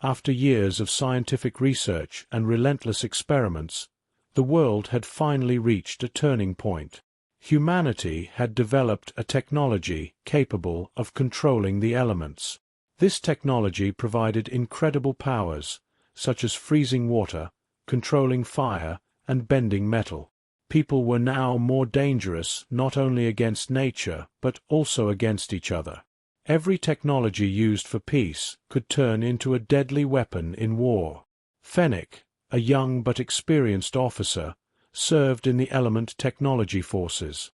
After years of scientific research and relentless experiments, the world had finally reached a turning point. Humanity had developed a technology capable of controlling the elements. This technology provided incredible powers, such as freezing water, controlling fire, and bending metal. People were now more dangerous not only against nature but also against each other. Every technology used for peace could turn into a deadly weapon in war. Fennec, a young but experienced officer, served in the Element Technology Forces.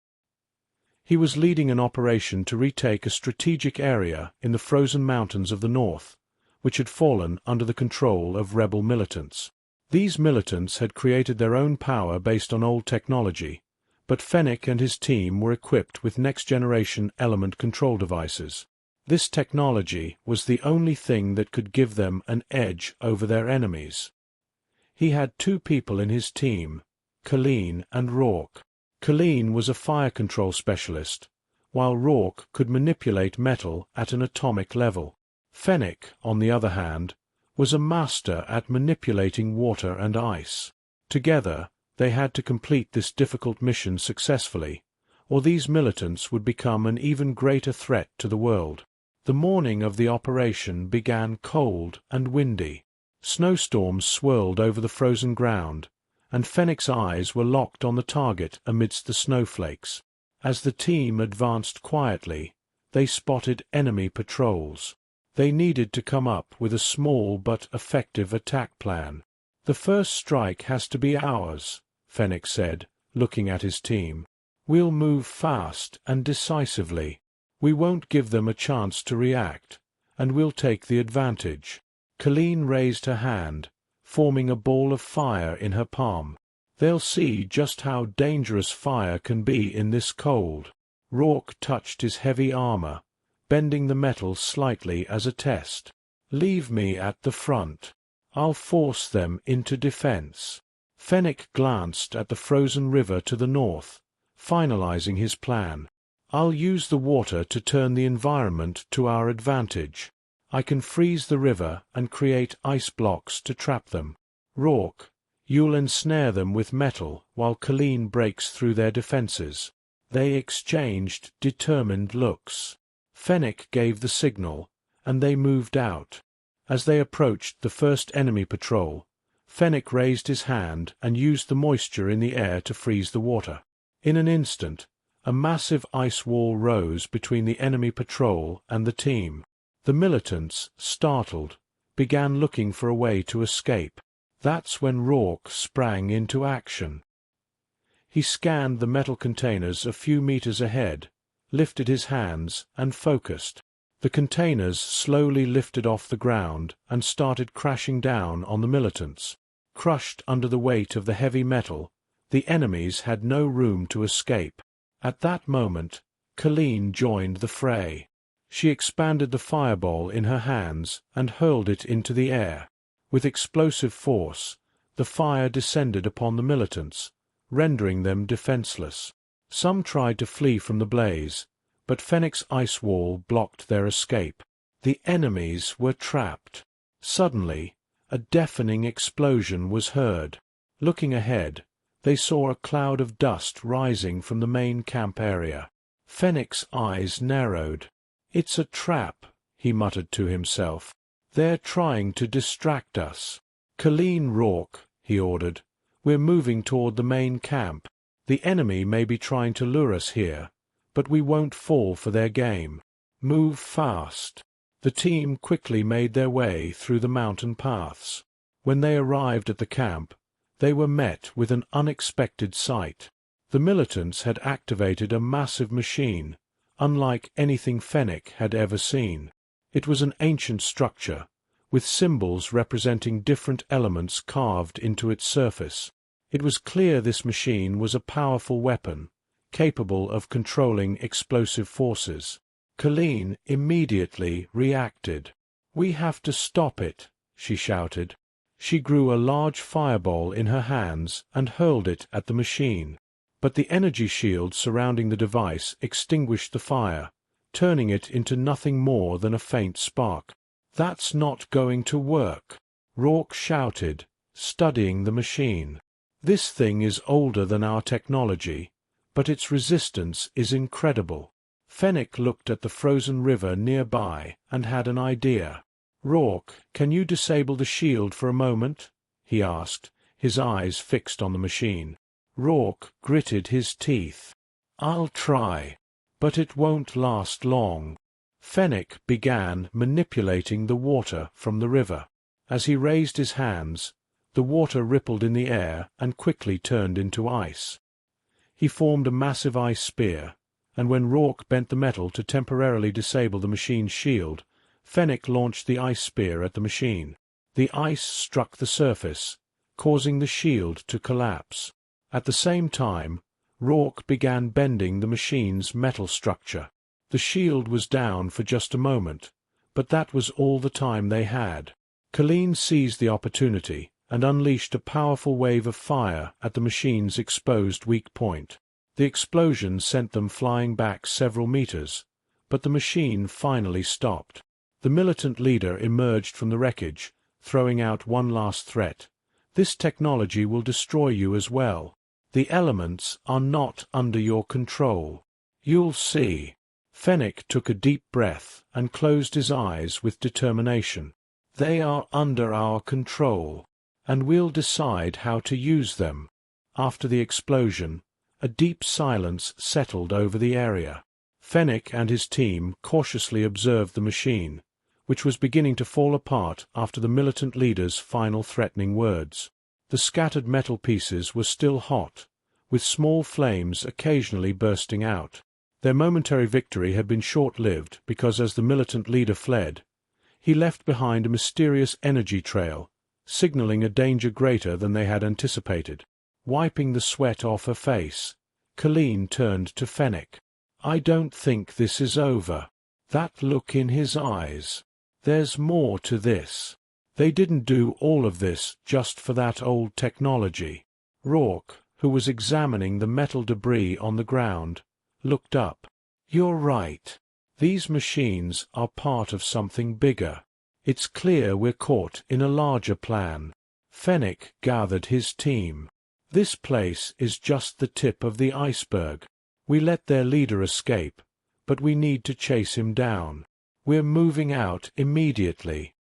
He was leading an operation to retake a strategic area in the frozen mountains of the north, which had fallen under the control of rebel militants. These militants had created their own power based on old technology, but Fennec and his team were equipped with next-generation element control devices. This technology was the only thing that could give them an edge over their enemies. He had two people in his team, Colleen and Rourke. Colleen was a fire control specialist, while Rourke could manipulate metal at an atomic level. Fennec, on the other hand, was a master at manipulating water and ice. Together, they had to complete this difficult mission successfully, or these militants would become an even greater threat to the world. The morning of the operation began cold and windy. Snowstorms swirled over the frozen ground, and Fennec's eyes were locked on the target amidst the snowflakes. As the team advanced quietly, they spotted enemy patrols. They needed to come up with a small but effective attack plan. "The first strike has to be ours," Fennec said, looking at his team. "We'll move fast and decisively. We won't give them a chance to react, and we'll take the advantage." Colleen raised her hand, forming a ball of fire in her palm. "They'll see just how dangerous fire can be in this cold." Rourke touched his heavy armor, bending the metal slightly as a test. "Leave me at the front. I'll force them into defense." Fennec glanced at the frozen river to the north, finalizing his plan. "I'll use the water to turn the environment to our advantage. I can freeze the river and create ice blocks to trap them. Rourke, you'll ensnare them with metal while Colleen breaks through their defenses." They exchanged determined looks. Fennec gave the signal, and they moved out. As they approached the first enemy patrol, Fennec raised his hand and used the moisture in the air to freeze the water. In an instant, a massive ice wall rose between the enemy patrol and the team. The militants, startled, began looking for a way to escape. That's when Rourke sprang into action. He scanned the metal containers a few meters ahead, lifted his hands, and focused. The containers slowly lifted off the ground and started crashing down on the militants. Crushed under the weight of the heavy metal, the enemies had no room to escape. At that moment, Colleen joined the fray. She expanded the fireball in her hands and hurled it into the air. With explosive force, the fire descended upon the militants, rendering them defenseless. Some tried to flee from the blaze, but Fennec's ice wall blocked their escape. The enemies were trapped. Suddenly, a deafening explosion was heard. Looking ahead, they saw a cloud of dust rising from the main camp area. Fennec's eyes narrowed. "It's a trap," he muttered to himself. "They're trying to distract us." "Colleen, Rourke," he ordered, "we're moving toward the main camp. The enemy may be trying to lure us here, but we won't fall for their game. Move fast." The team quickly made their way through the mountain paths. When they arrived at the camp, they were met with an unexpected sight. The militants had activated a massive machine, unlike anything Fennec had ever seen. It was an ancient structure, with symbols representing different elements carved into its surface. It was clear this machine was a powerful weapon, capable of controlling explosive forces. Colleen immediately reacted. "We have to stop it," she shouted. She grew a large fireball in her hands and hurled it at the machine. But the energy shield surrounding the device extinguished the fire, turning it into nothing more than a faint spark. "That's not going to work," Rourke shouted, studying the machine. "This thing is older than our technology, but its resistance is incredible." Fenwick looked at the frozen river nearby and had an idea. "Rourke, can you disable the shield for a moment?" he asked, his eyes fixed on the machine. Rourke gritted his teeth. "I'll try, but it won't last long." Fenwick began manipulating the water from the river. As he raised his hands, the water rippled in the air and quickly turned into ice. He formed a massive ice spear, and when Rourke bent the metal to temporarily disable the machine's shield, Fenwick launched the ice spear at the machine. The ice struck the surface, causing the shield to collapse. At the same time, Rourke began bending the machine's metal structure. The shield was down for just a moment, but that was all the time they had. Colleen seized the opportunity and unleashed a powerful wave of fire at the machine's exposed weak point. The explosion sent them flying back several meters, but the machine finally stopped. The militant leader emerged from the wreckage, throwing out one last threat. "This technology will destroy you as well. The elements are not under your control. You'll see." Fenwick took a deep breath and closed his eyes with determination. "They are under our control, and we'll decide how to use them." After the explosion, a deep silence settled over the area. Fenwick and his team cautiously observed the machine, which was beginning to fall apart after the militant leader's final threatening words. The scattered metal pieces were still hot, with small flames occasionally bursting out. Their momentary victory had been short-lived because as the militant leader fled, he left behind a mysterious energy trail, signaling a danger greater than they had anticipated. Wiping the sweat off her face, Colleen turned to Fenwick. "I don't think this is over. That look in his eyes. There's more to this. They didn't do all of this just for that old technology." Rourke, who was examining the metal debris on the ground, looked up. "You're right. These machines are part of something bigger. It's clear we're caught in a larger plan." Fenwick gathered his team. "This place is just the tip of the iceberg. We let their leader escape, but we need to chase him down. We're moving out immediately.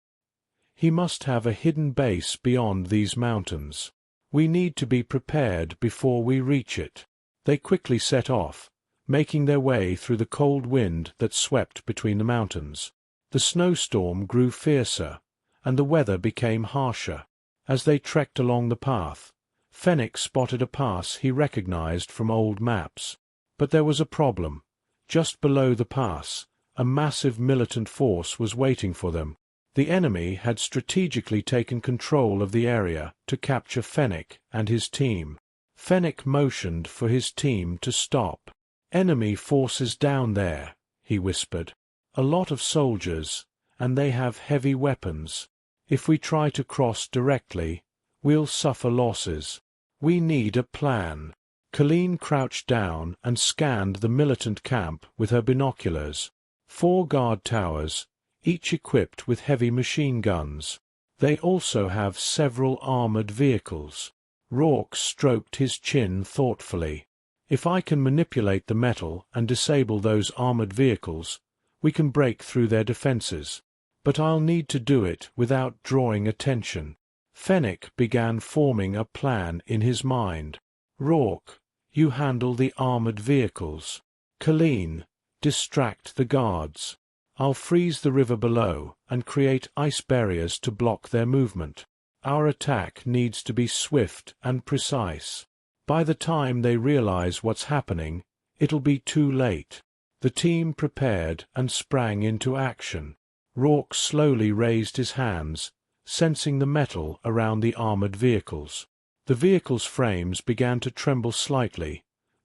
He must have a hidden base beyond these mountains. We need to be prepared before we reach it." They quickly set off, making their way through the cold wind that swept between the mountains. The snowstorm grew fiercer, and the weather became harsher. As they trekked along the path, Fenwick spotted a pass he recognized from old maps. But there was a problem. Just below the pass, a massive militant force was waiting for them. The enemy had strategically taken control of the area to capture Fenwick and his team. Fenwick motioned for his team to stop. "Enemy forces down there," he whispered. "A lot of soldiers, and they have heavy weapons. If we try to cross directly, we'll suffer losses. We need a plan." Colleen crouched down and scanned the militant camp with her binoculars. 4 guard towers, each equipped with heavy machine guns. They also have several armored vehicles. Rourke stroked his chin thoughtfully. "If I can manipulate the metal and disable those armored vehicles, we can break through their defenses. But I'll need to do it without drawing attention." Fenwick began forming a plan in his mind. "Rourke, you handle the armored vehicles. Colleen, distract the guards. I'll freeze the river below and create ice barriers to block their movement. Our attack needs to be swift and precise. By the time they realize what's happening, it'll be too late." The team prepared and sprang into action. Rourke slowly raised his hands, sensing the metal around the armored vehicles. The vehicles' frames began to tremble slightly,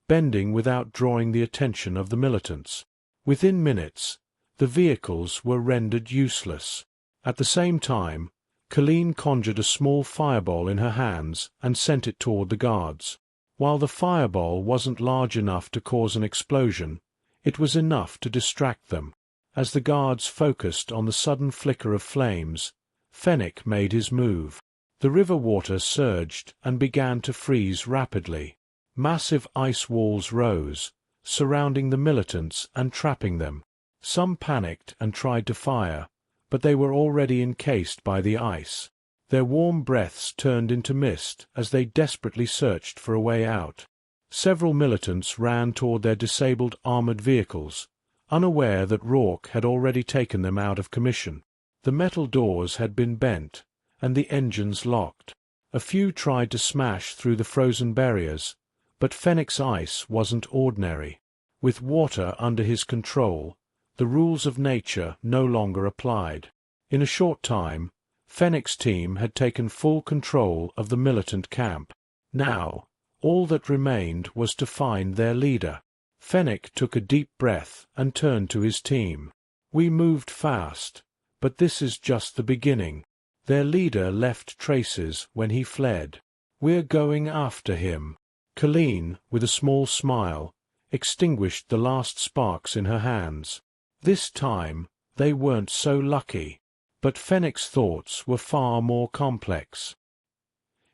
bending without drawing the attention of the militants. Within minutes, the vehicles were rendered useless. At the same time, Colleen conjured a small fireball in her hands and sent it toward the guards. While the fireball wasn't large enough to cause an explosion, it was enough to distract them. As the guards focused on the sudden flicker of flames, Fennec made his move. The river water surged and began to freeze rapidly. Massive ice walls rose, surrounding the militants and trapping them. Some panicked and tried to fire, but they were already encased by the ice. Their warm breaths turned into mist as they desperately searched for a way out. Several militants ran toward their disabled armored vehicles, unaware that Rourke had already taken them out of commission. The metal doors had been bent, and the engines locked. A few tried to smash through the frozen barriers, but Fennec's ice wasn't ordinary. With water under his control, the rules of nature no longer applied. In a short time, Fennec's team had taken full control of the militant camp. Now, all that remained was to find their leader. Fennec took a deep breath and turned to his team. "We moved fast, but this is just the beginning. Their leader left traces when he fled. We're going after him." Colleen, with a small smile, extinguished the last sparks in her hands. This time, they weren't so lucky. But Fennec's thoughts were far more complex.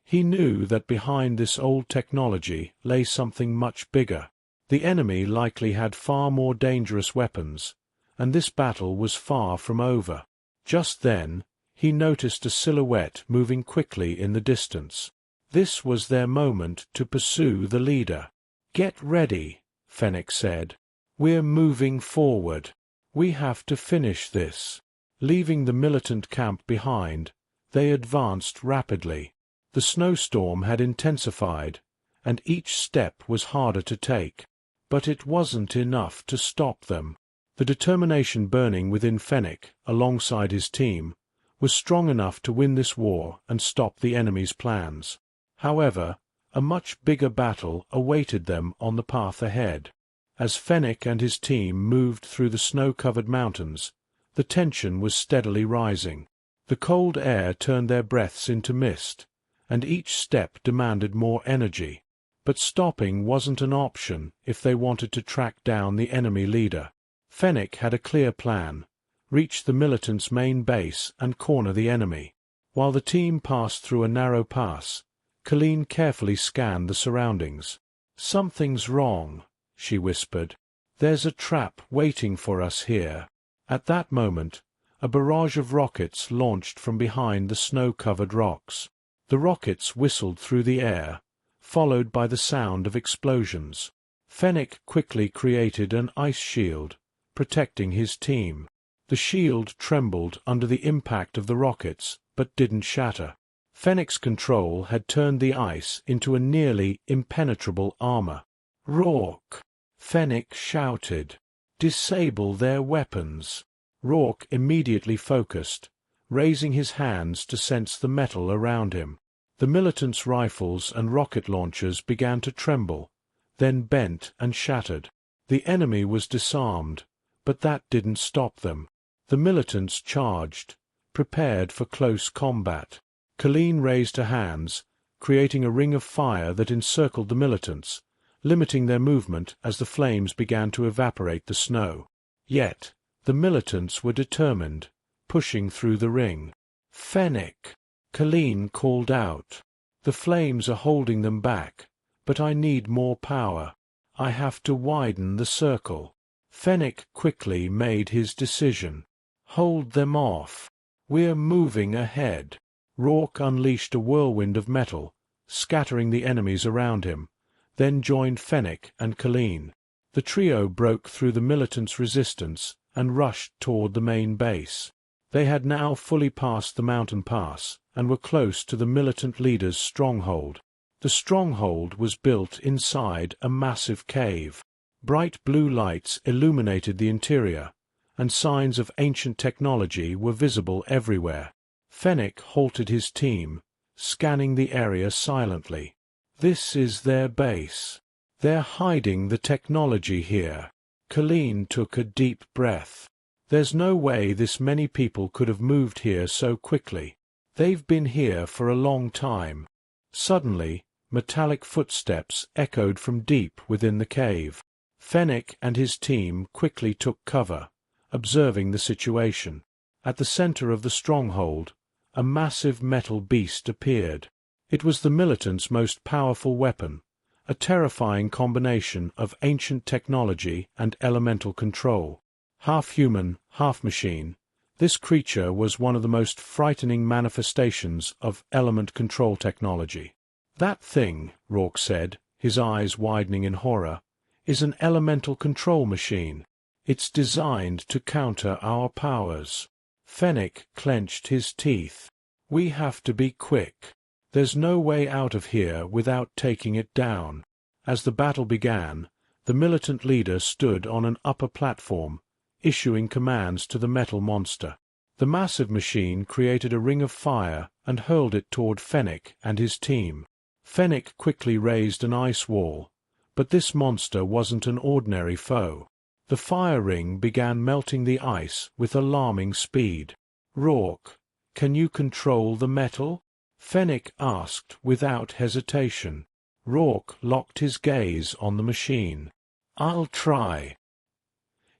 He knew that behind this old technology lay something much bigger. The enemy likely had far more dangerous weapons, and this battle was far from over. Just then, he noticed a silhouette moving quickly in the distance. This was their moment to pursue the leader. "Get ready," Fennec said. "We're moving forward. We have to finish this." Leaving the militant camp behind, they advanced rapidly. The snowstorm had intensified, and each step was harder to take. But it wasn't enough to stop them. The determination burning within Fennec, alongside his team, was strong enough to win this war and stop the enemy's plans. However, a much bigger battle awaited them on the path ahead. As Fennec and his team moved through the snow-covered mountains, the tension was steadily rising. The cold air turned their breaths into mist, and each step demanded more energy. But stopping wasn't an option if they wanted to track down the enemy leader. Fennec had a clear plan: reach the militants' main base and corner the enemy. While the team passed through a narrow pass, Colleen carefully scanned the surroundings. "Something's wrong," she whispered. "There's a trap waiting for us here." At that moment, a barrage of rockets launched from behind the snow-covered rocks. The rockets whistled through the air, followed by the sound of explosions. Fennec quickly created an ice shield, protecting his team. The shield trembled under the impact of the rockets, but didn't shatter. Fennec's control had turned the ice into a nearly impenetrable armor. "Rourke!" Fennec shouted. "Disable their weapons." Rourke immediately focused, raising his hands to sense the metal around him. The militants' rifles and rocket launchers began to tremble, then bent and shattered. The enemy was disarmed, but that didn't stop them. The militants charged, prepared for close combat. Colleen raised her hands, creating a ring of fire that encircled the militants, limiting their movement as the flames began to evaporate the snow. Yet, the militants were determined, pushing through the ring. "Fennec!" Colleen called out. "The flames are holding them back, but I need more power. I have to widen the circle." Fennec quickly made his decision. "Hold them off. We're moving ahead." Rourke unleashed a whirlwind of metal, scattering the enemies around him, then joined Fennec and Colleen. The trio broke through the militants' resistance and rushed toward the main base. They had now fully passed the mountain pass and were close to the militant leader's stronghold. The stronghold was built inside a massive cave. Bright blue lights illuminated the interior, and signs of ancient technology were visible everywhere. Fennec halted his team, scanning the area silently. "This is their base. They're hiding the technology here." Colleen took a deep breath. "There's no way this many people could have moved here so quickly. They've been here for a long time." Suddenly, metallic footsteps echoed from deep within the cave. Fennec and his team quickly took cover, observing the situation. At the center of the stronghold, a massive metal beast appeared. It was the militants' most powerful weapon, a terrifying combination of ancient technology and elemental control. Half human, half machine, this creature was one of the most frightening manifestations of element control technology. "That thing," Rourke said, his eyes widening in horror, "is an elemental control machine. It's designed to counter our powers." Fennec clenched his teeth. "We have to be quick. There's no way out of here without taking it down." As the battle began, the militant leader stood on an upper platform, issuing commands to the metal monster. The massive machine created a ring of fire and hurled it toward Fennec and his team. Fennec quickly raised an ice wall, but this monster wasn't an ordinary foe. The fire ring began melting the ice with alarming speed. "Rourke, can you control the metal?" Fennec asked without hesitation. Rourke locked his gaze on the machine. "I'll try."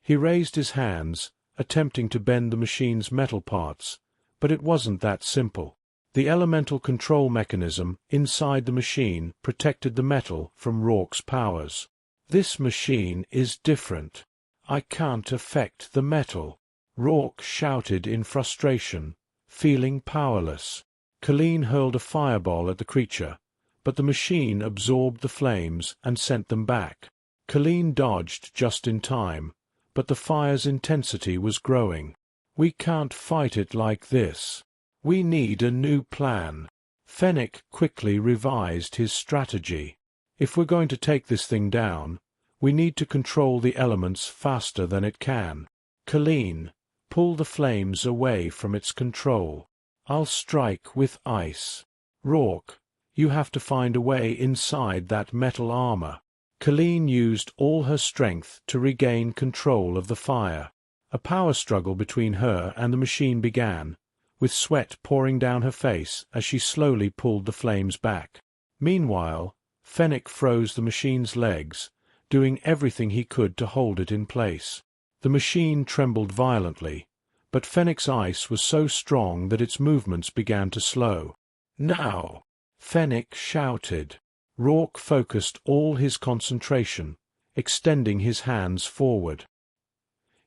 He raised his hands, attempting to bend the machine's metal parts, but it wasn't that simple. The elemental control mechanism inside the machine protected the metal from Rourke's powers. "This machine is different. I can't affect the metal," Rourke shouted in frustration, feeling powerless. Colleen hurled a fireball at the creature, but the machine absorbed the flames and sent them back. Colleen dodged just in time, but the fire's intensity was growing. "We can't fight it like this. We need a new plan." Fennec quickly revised his strategy. "If we're going to take this thing down, we need to control the elements faster than it can. Colleen, pull the flames away from its control. I'll strike with ice. Rourke, you have to find a way inside that metal armor." Colleen used all her strength to regain control of the fire. A power struggle between her and the machine began, with sweat pouring down her face as she slowly pulled the flames back. Meanwhile, Fennec froze the machine's legs, doing everything he could to hold it in place. The machine trembled violently, but Fennec's ice was so strong that its movements began to slow. "Now!" Fennec shouted. Rourke focused all his concentration, extending his hands forward.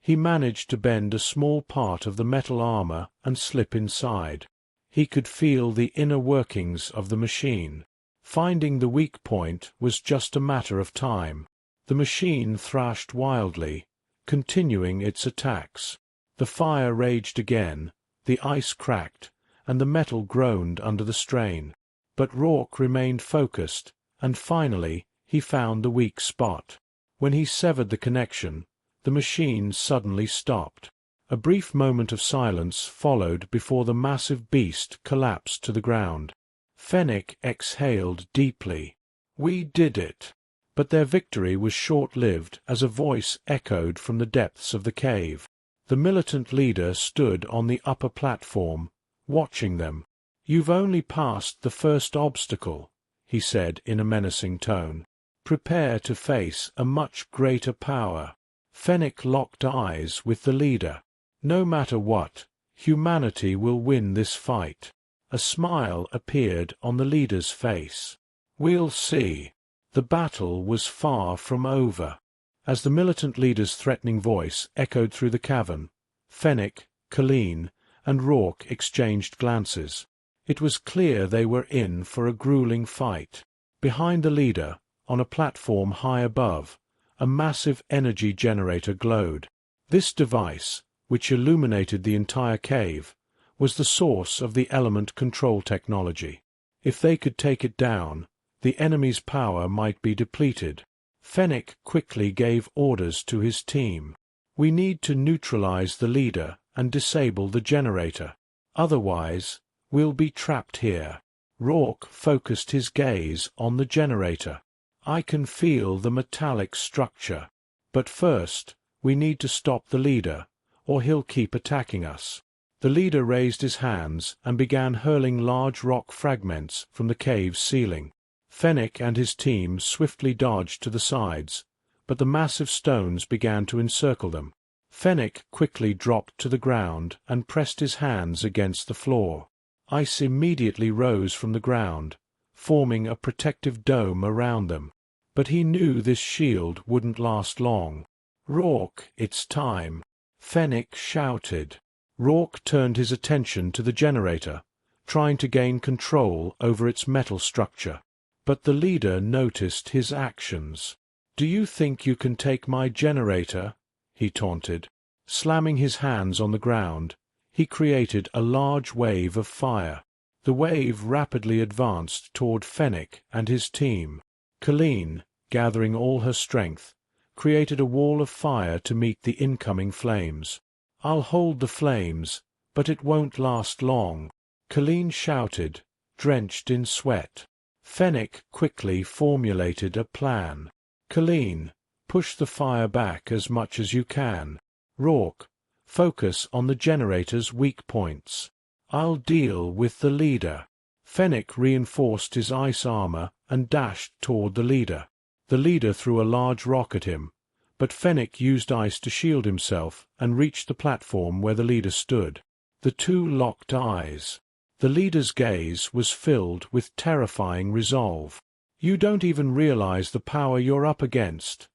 He managed to bend a small part of the metal armor and slip inside. He could feel the inner workings of the machine. Finding the weak point was just a matter of time. The machine thrashed wildly, continuing its attacks. The fire raged again, the ice cracked, and the metal groaned under the strain. But Rourke remained focused, and finally he found the weak spot. When he severed the connection, the machine suddenly stopped. A brief moment of silence followed before the massive beast collapsed to the ground. Fennec exhaled deeply. "We did it." But their victory was short-lived as a voice echoed from the depths of the cave. The militant leader stood on the upper platform, watching them. "You've only passed the first obstacle," he said in a menacing tone. "Prepare to face a much greater power." Fennec locked eyes with the leader. "No matter what, humanity will win this fight." A smile appeared on the leader's face. "We'll see." The battle was far from over. As the militant leader's threatening voice echoed through the cavern, Fennec, Colleen, and Rourke exchanged glances. It was clear they were in for a grueling fight. Behind the leader, on a platform high above, a massive energy generator glowed. This device, which illuminated the entire cave, was the source of the element control technology. If they could take it down, the enemy's power might be depleted. Fennec quickly gave orders to his team. "We need to neutralize the leader and disable the generator. Otherwise, we'll be trapped here." Rourke focused his gaze on the generator. "I can feel the metallic structure. But first, we need to stop the leader, or he'll keep attacking us." The leader raised his hands and began hurling large rock fragments from the cave's ceiling. Fennec and his team swiftly dodged to the sides, but the massive stones began to encircle them. Fennec quickly dropped to the ground and pressed his hands against the floor. Ice immediately rose from the ground, forming a protective dome around them. But he knew this shield wouldn't last long. "Rourke, it's time!" Fennec shouted. Rourke turned his attention to the generator, trying to gain control over its metal structure. But the leader noticed his actions. "Do you think you can take my generator?" he taunted. Slamming his hands on the ground, he created a large wave of fire. The wave rapidly advanced toward Fennec and his team. Colleen, gathering all her strength, created a wall of fire to meet the incoming flames. "I'll hold the flames, but it won't last long," Colleen shouted, drenched in sweat. Fennec quickly formulated a plan. "Colleen, push the fire back as much as you can. Rourke, focus on the generator's weak points. I'll deal with the leader." Fennec reinforced his ice armor and dashed toward the leader. The leader threw a large rock at him, but Fennec used ice to shield himself and reached the platform where the leader stood. The two locked eyes. The leader's gaze was filled with terrifying resolve. "You don't even realize the power you're up against,"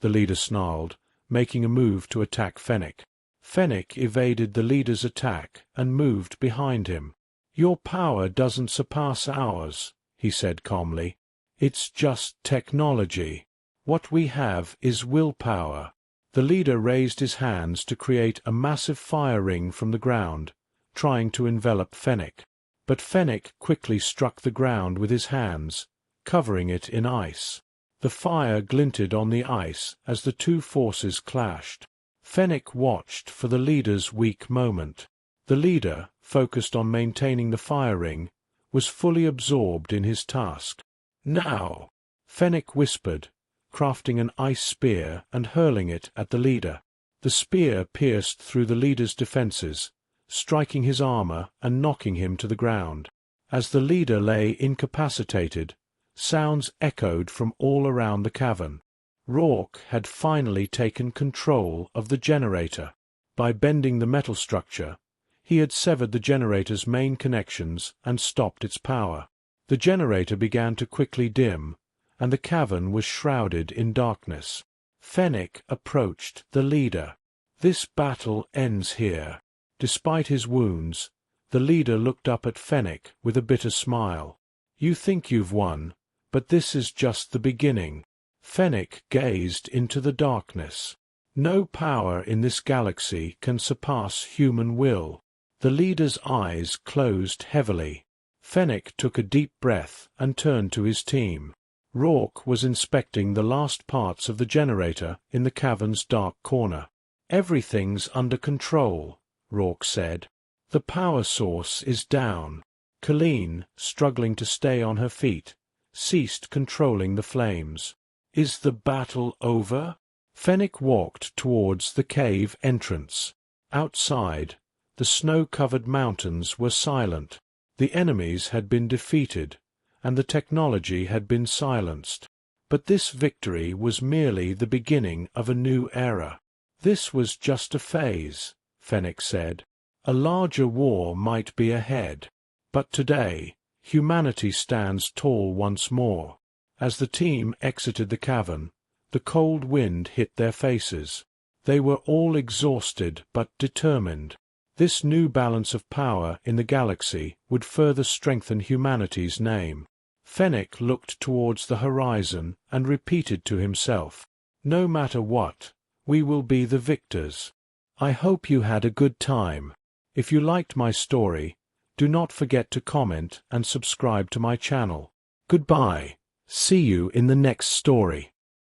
the leader snarled, making a move to attack Fennec. Fennec evaded the leader's attack and moved behind him. "Your power doesn't surpass ours," he said calmly. "It's just technology. What we have is willpower." The leader raised his hands to create a massive fire ring from the ground, trying to envelop Fennec. But Fennec quickly struck the ground with his hands, covering it in ice. The fire glinted on the ice as the two forces clashed. Fennec watched for the leader's weak moment. The leader, focused on maintaining the fire ring, was fully absorbed in his task. "Now!" Fennec whispered, crafting an ice spear and hurling it at the leader. The spear pierced through the leader's defenses, striking his armor and knocking him to the ground. As the leader lay incapacitated, sounds echoed from all around the cavern. Rourke had finally taken control of the generator. By bending the metal structure, he had severed the generator's main connections and stopped its power. The generator began to quickly dim, and the cavern was shrouded in darkness. Fennec approached the leader. "This battle ends here." Despite his wounds, the leader looked up at Fennec with a bitter smile. "You think you've won, but this is just the beginning." Fennec gazed into the darkness. No power in this galaxy can surpass human will. The leader's eyes closed heavily. Fennec took a deep breath and turned to his team. Rourke was inspecting the last parts of the generator in the cavern's dark corner. "Everything's under control," Rourke said. "The power source is down." Colleen, struggling to stay on her feet, ceased controlling the flames. "Is the battle over?" Fennec walked towards the cave entrance. Outside, the snow-covered mountains were silent. The enemies had been defeated, and the technology had been silenced. But this victory was merely the beginning of a new era. "This was just a phase," Fennec said. "A larger war might be ahead. But today, humanity stands tall once more." As the team exited the cavern, the cold wind hit their faces. They were all exhausted but determined. This new balance of power in the galaxy would further strengthen humanity's name. Fennec looked towards the horizon and repeated to himself, "No matter what, we will be the victors." I hope you had a good time. If you liked my story, do not forget to comment and subscribe to my channel. Goodbye. See you in the next story.